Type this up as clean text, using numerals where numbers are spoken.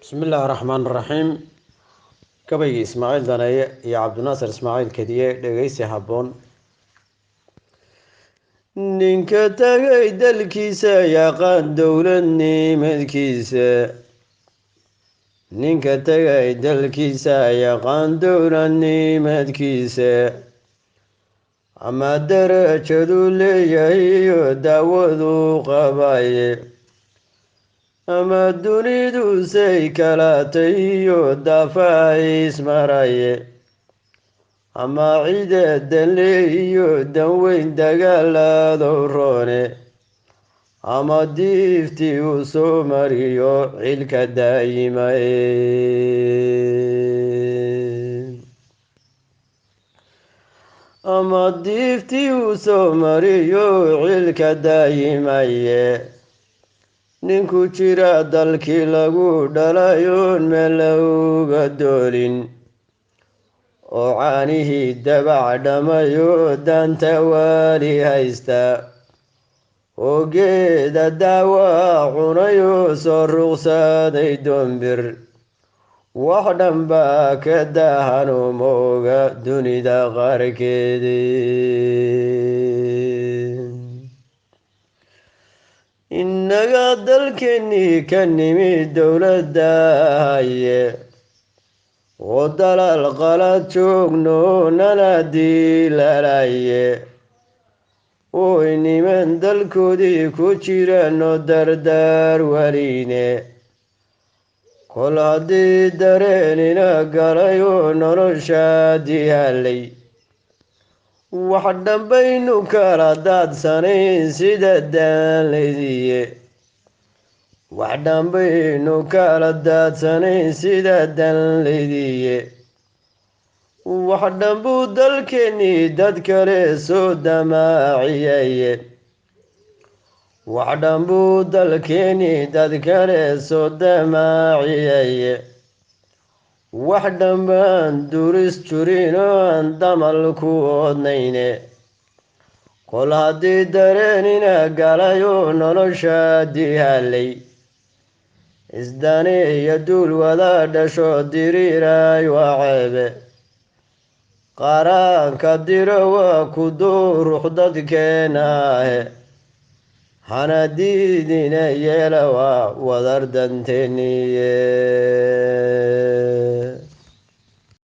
بسم الله الرحمن الرحيم كبي إسماعيل دناية يا عبد الناصر إسماعيل كديه dhegeysi habboon ninka tagay dalkiisa yaqaan dowladnimadkiisa ninka tagay dalkiisa yaqaan dowladnimadkiisa ama darajadu leeyahay iyo daawadu qabaye ama dunidu say kalaatay iyo daafaha ismaraye ama ciideedan leeyiyo danweyn dagaalaado roone ama diiftii uu soo mariyo cilka daayimae ama diiftii uu soo mariyo cilka daayimaye ninku jira dalkii lagu dhalayoon meel lauga doolin oo caanihii dabac dhamayo daanta waali haysta oo geeda daawa cunayo soo ruqsaday doombir wax dhanbaa ka daahanu mooga dunida qaarkeedii innaga dalkeennii ka nimid dowladda haye oo dalal qalad joogno nala diilalaye oy niman dalkoodii ku jirano dardaar weliine kol haddii dareenina galay oo noloshaa dihaalay wax dhanbaynu kala daadsanayn sida daanlaydiye wax dhanbaynu kala daadsanayn sida danlaydiye wax dhanbuu dalkeennii dad kale soo damaaciyaye wax dhanbuu dalkeennii dad kale soo damaaciyaye wax dhanbaan duris jurin oo aan damal ku oodnayne kol haddii dareenina galay oo nolosha dihaalay isdaneeya duul wada dhasho diriiray waa ceebe qaaraanka diro waa ku duurux dadkeena ahe hana diidina yeela waa wadar danteeniye